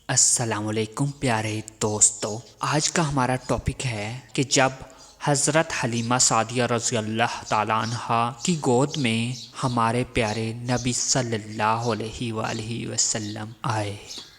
السلام علیکم پیارے دوستو، آج کا ہمارا ٹاپک ہے کہ جب حضرت حلیمہ سعدیہ رضی اللہ تعالیٰ عنہا کی گود میں ہمارے پیارے نبی صلی اللہ علیہ وآلہ وسلم آئے۔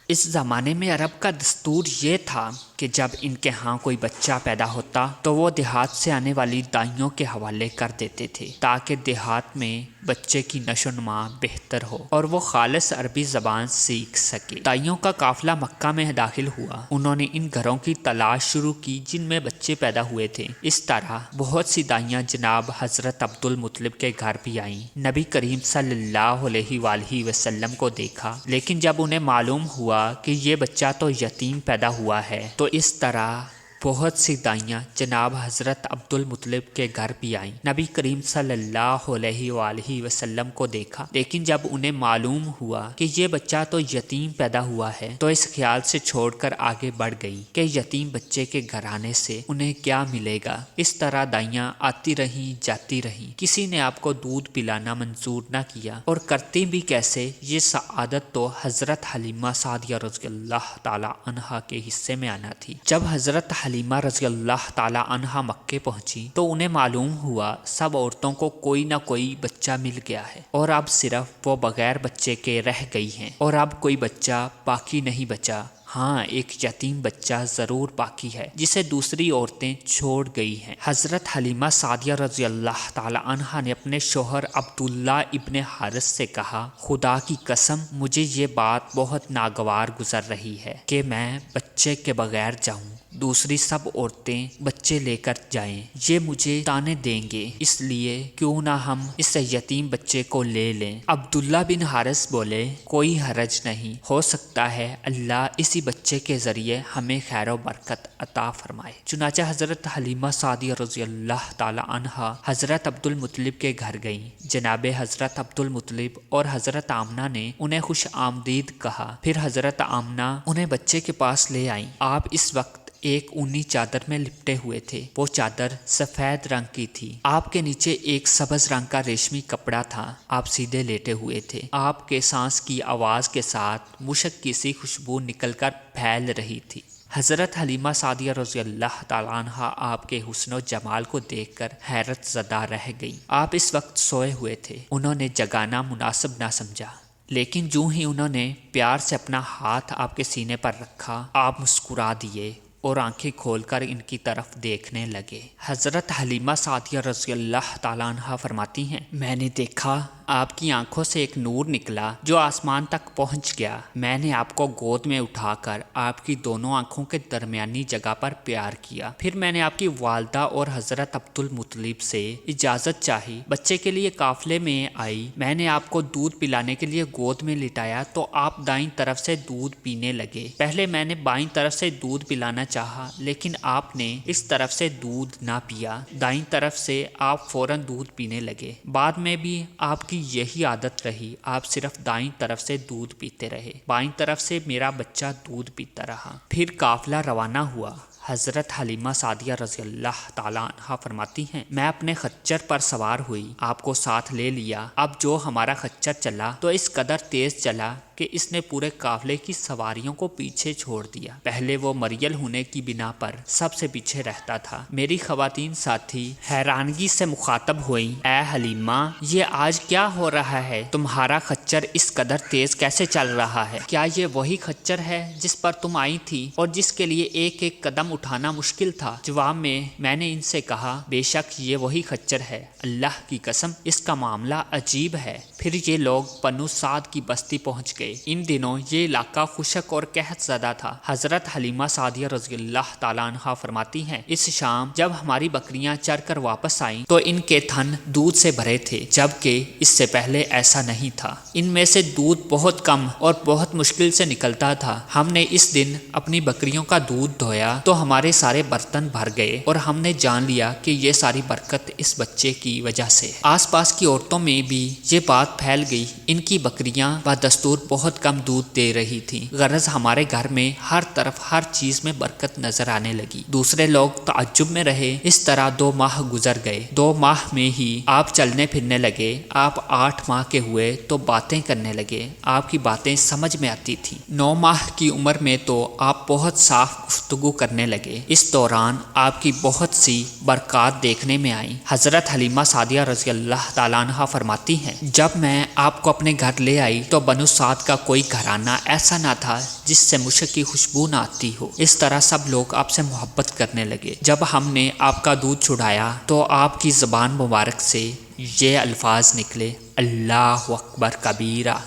اس زمانے میں عرب کا دستور یہ تھا کہ جب ان کے ہاں کوئی بچہ پیدا ہوتا تو وہ دیہات سے آنے والی دائیوں کے حوالے کر دیتے تھے تاکہ دیہات میں بچے کی نشو و نما بہتر ہو اور وہ خالص عربی زبان سیکھ سکے۔ دائیوں کا قافلہ مکہ میں داخل ہوا۔ انہوں نے ان گھروں کی تلاش شروع کی جن میں بچے پیدا ہوئے تھے۔ اس طرح بہت سی دائیاں جناب حضرت عبد المطلب کے گھر بھی آئیں۔ نبی کریم صلی اللہ علیہ وآلہ وسلم کو دیکھا، لیکن جب انہیں معلوم ہوا کہ یہ بچہ تو یتیم پیدا ہوا ہے تو اس طرح بہت سی دائیاں جناب حضرت عبد المطلب کے گھر بھی آئیں۔ نبی کریم صلی اللہ علیہ وآلہ وسلم کو دیکھا، لیکن جب انہیں معلوم ہوا کہ یہ بچہ تو یتیم پیدا ہوا ہے تو اس خیال سے چھوڑ کر آگے بڑھ گئی کہ یتیم بچے کے گھر آنے سے انہیں کیا ملے گا۔ اس طرح دائیاں آتی رہیں جاتی رہیں، کسی نے آپ کو دودھ پلانا منظور نہ کیا، اور کرتی بھی کیسے یہ سعادت تو حضرت حلیمہ سعدیہ رضی اللہ تعالی عنہا کے حصے میں آنا تھی۔ جب حضرت حلیمہ رضی اللہ تعالی عنہا مکے پہنچی تو انہیں معلوم ہوا سب عورتوں کو کوئی نہ کوئی بچہ مل گیا ہے اور اب صرف وہ بغیر بچے کے رہ گئی ہیں، اور اب کوئی بچہ باقی نہیں بچا۔ ہاں، ایک یتیم بچہ ضرور باقی ہے جسے دوسری عورتیں چھوڑ گئی ہیں۔ حضرت حلیمہ سعدیہ رضی اللہ تعالی عنہا نے اپنے شوہر عبداللہ ابن حارث سے کہا، خدا کی قسم مجھے یہ بات بہت ناگوار گزر رہی ہے کہ میں بچے کے بغیر جاؤں، دوسری سب عورتیں بچے لے کر جائیں، یہ مجھے تانے دیں گے، اس لیے کیوں نہ ہم اس یتیم بچے کو لے لیں۔ عبداللہ بن حارث بولے، کوئی حرج نہیں، ہو سکتا ہے اللہ اسی بچے کے ذریعے ہمیں خیر و برکت عطا فرمائے۔ چنانچہ حضرت حلیمہ سعدیہ رضی اللہ تعالی عنہا حضرت عبد المطلب کے گھر گئیں۔ جناب حضرت عبد المطلب اور حضرت آمنہ نے انہیں خوش آمدید کہا۔ پھر حضرت آمنہ انہیں بچے کے پاس لے آئیں۔ آپ اس وقت ایک اونی چادر میں لپٹے ہوئے تھے، وہ چادر سفید رنگ کی تھی، آپ کے نیچے ایک سبز رنگ کا ریشمی کپڑا تھا، آپ سیدھے لیٹے ہوئے تھے، آپ کے سانس کی آواز کے ساتھ مشک کی سی خوشبو نکل کر پھیل رہی تھی۔ حضرت حلیمہ سعدیہ رضی اللہ تعالیٰ عنہا آپ کے حسن و جمال کو دیکھ کر حیرت زدہ رہ گئی۔ آپ اس وقت سوئے ہوئے تھے، انہوں نے جگانا مناسب نہ سمجھا، لیکن جو ہی انہوں نے پیار سے اپنا ہاتھ آپ کے سینے پر رکھا، آپ مسکرا دیے اور آنکھیں کھول کر ان کی طرف دیکھنے لگے۔ حضرت حلیمہ سعدیہ رضی اللہ تعالیٰ عنہا فرماتی ہیں، میں نے دیکھا آپ کی آنکھوں سے ایک نور نکلا جو آسمان تک پہنچ گیا۔ میں نے آپ کو گود میں اٹھا کر آپ کی دونوں آنکھوں کے درمیانی جگہ پر پیار کیا۔ پھر میں نے آپ کی والدہ اور حضرت عبد المطلب سے اجازت چاہی، بچے کے لیے قافلے میں آئی، میں نے آپ کو دودھ پلانے کے لیے گود میں لٹایا تو آپ دائیں طرف سے دودھ پینے لگے۔ پہلے میں نے بائیں طرف سے دودھ پلانا چاہا، لیکن آپ نے اس طرف سے دودھ نہ پیا، دائیں طرف سے آپ فوراً دودھ پینے لگے۔ بعد میں بھی آپ کی یہی عادت رہی، آپ صرف دائیں طرف سے دودھ پیتے رہے، بائیں طرف سے میرا بچہ دودھ پیتا رہا۔ پھر قافلہ روانہ ہوا۔ حضرت حلیمہ سعدیہ رضی اللہ تعالیٰ عنہا فرماتی ہیں، میں اپنے خچر پر سوار ہوئی، آپ کو ساتھ لے لیا۔ اب جو ہمارا خچر چلا تو اس قدر تیز چلا کہ اس نے پورے قافلے کی سواریوں کو پیچھے چھوڑ دیا۔ پہلے وہ مریل ہونے کی بنا پر سب سے پیچھے رہتا تھا۔ میری خواتین ساتھی حیرانگی سے مخاطب ہوئیں، اے حلیمہ، یہ آج کیا ہو رہا ہے؟ تمہارا خچر اس قدر تیز کیسے چل رہا ہے؟ کیا یہ وہی خچر ہے جس پر تم آئی تھی اور جس کے لیے ایک ایک قدم اٹھانا مشکل تھا؟ جواب میں نے ان سے کہا، بے شک یہ وہی خچر ہے، اللہ کی قسم اس کا معاملہ عجیب ہے۔ پھر یہ لوگ بنو سعد کی بستی پہنچ گئے۔ ان دنوں یہ علاقہ خشک اور قحط زدہ تھا۔ حضرت حلیمہ سعدیہ رضی اللہ تعالیٰ عنہا فرماتی ہیں، اس شام جب ہماری بکریاں چر کر واپس آئیں تو ان کے تھن دودھ سے بھرے تھے، جبکہ اس سے پہلے ایسا نہیں تھا۔ ان میں سے دودھ بہت کم اور بہت مشکل سے نکلتا تھا۔ ہم نے اس دن اپنی بکریوں کا دودھ دھویا تو ہمارے سارے برتن بھر گئے اور ہم نے جان لیا کہ یہ ساری برکت اس بچے کی وجہ سے ہے۔ آس پاس کی عورتوں میں بھی یہ بات پھیل گئی، ان کی بکریاں بدستور بہت کم دودھ دے رہی تھی، غرض ہمارے گھر میں ہر طرف ہر چیز میں برکت نظر آنے لگی۔ دوسرے لوگ تعجب میں رہے۔ اس طرح 2 ماہ گزر گئے۔ 2 ماہ میں ہی آپ چلنے پھرنے لگے۔ آپ 8 ماہ کے ہوئے تو باتیں کرنے لگے، آپ کی باتیں سمجھ میں آتی تھی۔ 9 ماہ کی عمر میں تو آپ بہت صاف گفتگو کرنے لگے۔ اس دوران آپ کی بہت سی برکات دیکھنے میں آئیں۔ حضرت حلیمہ سعدیہ رضی اللہ تعالیٰ عنہ فرماتی ہیں، جب میں آپ کو اپنے گھر لے آئی تو بنو سعد کا کوئی گھرانہ ایسا نہ تھا جس سے مشک کی خوشبو نہ آتی ہو۔ اس طرح سب لوگ آپ سے محبت کرنے لگے۔ جب ہم نے آپ کا دودھ چھڑایا تو آپ کی زبان مبارک سے یہ الفاظ نکلے، اللہ اکبر کبیرہ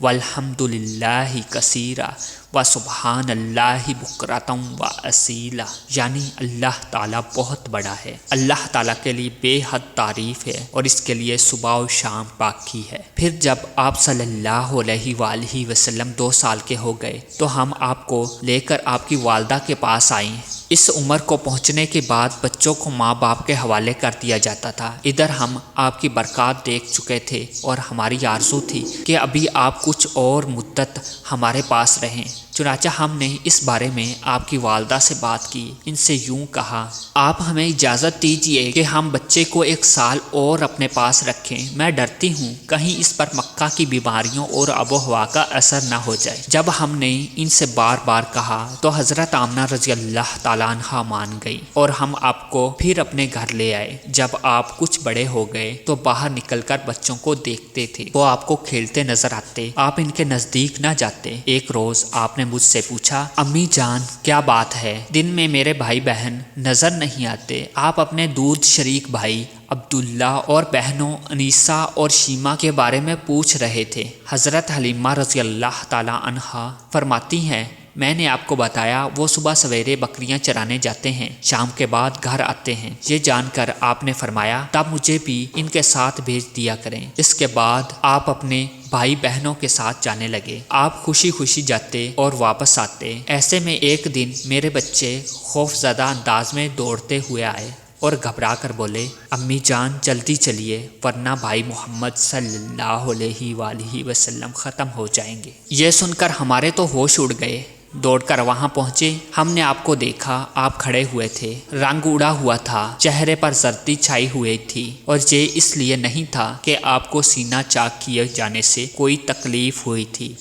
والحمد للہ کثیرہ وسبحان اللہ بکرۃ واصیلہ، یعنی اللہ تعالیٰ بہت بڑا ہے، اللہ تعالیٰ کے لیے بے حد تعریف ہے اور اس کے لیے صبح و شام پاکی ہے۔ پھر جب آپ صلی اللہ علیہ وآلہ وسلم 2 سال کے ہو گئے تو ہم آپ کو لے کر آپ کی والدہ کے پاس آئیں۔ اس عمر کو پہنچنے کے بعد بچوں کو ماں باپ کے حوالے کر دیا جاتا تھا۔ ادھر ہم آپ کی برکات دیکھ چکے تھے اور ہماری آرزو تھی کہ ابھی آپ کچھ اور مدت ہمارے پاس رہیں۔ چنانچہ ہم نے اس بارے میں آپ کی والدہ سے بات کی۔ ان سے یوں کہا، آپ ہمیں اجازت دیجیے کہ ہم بچے کو 1 سال اور اپنے پاس رکھیں، میں ڈرتی ہوں کہیں اس پر مکہ کی بیماریوں اور آب و ہوا کا اثر نہ ہو جائے۔ جب ہم نے ان سے بار بار کہا تو حضرت آمنہ رضی اللہ تعالیٰ عنہا مان گئی اور ہم آپ کو پھر اپنے گھر لے آئے۔ جب آپ کچھ بڑے ہو گئے تو باہر نکل کر بچوں کو دیکھتے تھے، وہ آپ کو کھیلتے نظر آتے، آپ ان کے نزدیک نہ جاتے۔ ایک روز آپ نے مجھ سے پوچھا، امی جان کیا بات ہے؟ دن میں میرے بھائی بہن نظر نہیں آتے؟ آپ اپنے دودھ شریک بھائی عبداللہ اور بہنوں انیسہ اور شیمہ کے بارے میں پوچھ رہے تھے۔ حضرت حلیمہ رضی اللہ تعالیٰ عنہا فرماتی ہیں، میں نے آپ کو بتایا وہ صبح سویرے بکریاں چرانے جاتے ہیں، شام کے بعد گھر آتے ہیں۔ یہ جان کر آپ نے فرمایا، تب مجھے بھی ان کے ساتھ بھیج دیا کریں۔ اس کے بعد آپ اپنے بھائی بہنوں کے ساتھ جانے لگے۔ آپ خوشی خوشی جاتے اور واپس آتے۔ ایسے میں ایک دن میرے بچے خوف زدہ انداز میں دوڑتے ہوئے آئے اور گھبرا کر بولے، امی جان جلدی چلیے ورنہ بھائی محمد صلی اللہ علیہ وآلہ وسلم ختم ہو جائیں گے۔ یہ سن کر ہمارے تو ہوش اڑ گئے۔ دوڑ کر وہاں پہنچے، ہم نے آپ کو دیکھا، آپ کھڑے ہوئے تھے، رنگ اڑا ہوا تھا، چہرے پر زردی چھائی ہوئی تھی، اور یہ اس لیے نہیں تھا کہ آپ کو سینہ چاک کیے جانے سے کوئی تکلیف ہوئی تھی،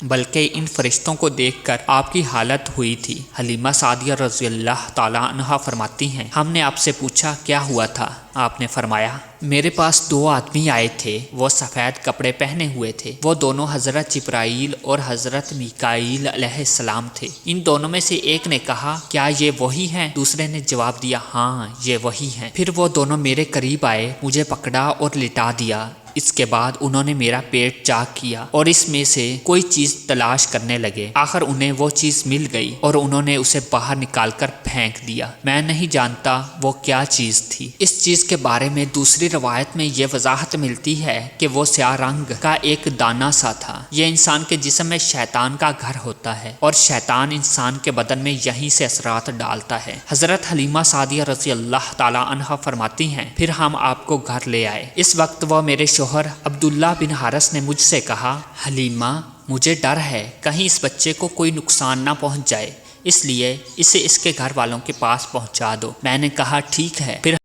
بلکہ ان فرشتوں کو دیکھ کر آپ کی حالت ہوئی تھی۔ حلیمہ سعدیہ رضی اللہ تعالیٰ عنہا فرماتی ہیں، ہم نے آپ سے پوچھا کیا ہوا تھا؟ آپ نے فرمایا، میرے پاس 2 آدمی آئے تھے، وہ سفید کپڑے پہنے ہوئے تھے، وہ دونوں حضرت جبرائیل اور حضرت میکائیل علیہ السلام تھے۔ ان دونوں میں سے ایک نے کہا، کیا یہ وہی ہیں؟ دوسرے نے جواب دیا، ہاں یہ وہی ہیں۔ پھر وہ دونوں میرے قریب آئے، مجھے پکڑا اور لٹا دیا۔ اس کے بعد انہوں نے میرا پیٹ چاک کیا اور اس میں سے کوئی چیز تلاش کرنے لگے۔ آخر انہیں وہ چیز مل گئی اور انہوں نے اسے باہر نکال کر پھینک دیا۔ میں نہیں جانتا وہ کیا چیز تھی۔ اس چیز کے بارے میں دوسری روایت میں یہ وضاحت ملتی ہے کہ وہ سیاہ رنگ کا ایک دانہ سا تھا۔ یہ انسان کے جسم میں شیطان کا گھر ہوتا ہے اور شیطان انسان کے بدن میں یہیں سے اثرات ڈالتا ہے۔ حضرت حلیمہ سعدیہ رضی اللہ تعالیٰ عنہا فرماتی ہیں، پھر ہم آپ کو گھر لے آئے۔ اس وقت وہ میرے شوہر عبداللہ بن حارث نے مجھ سے کہا، حلیمہ مجھے ڈر ہے کہیں اس بچے کو کوئی نقصان نہ پہنچ جائے، اس لیے اسے اس کے گھر والوں کے پاس پہنچا دو۔ میں نے کہا ٹھیک ہے۔ پھر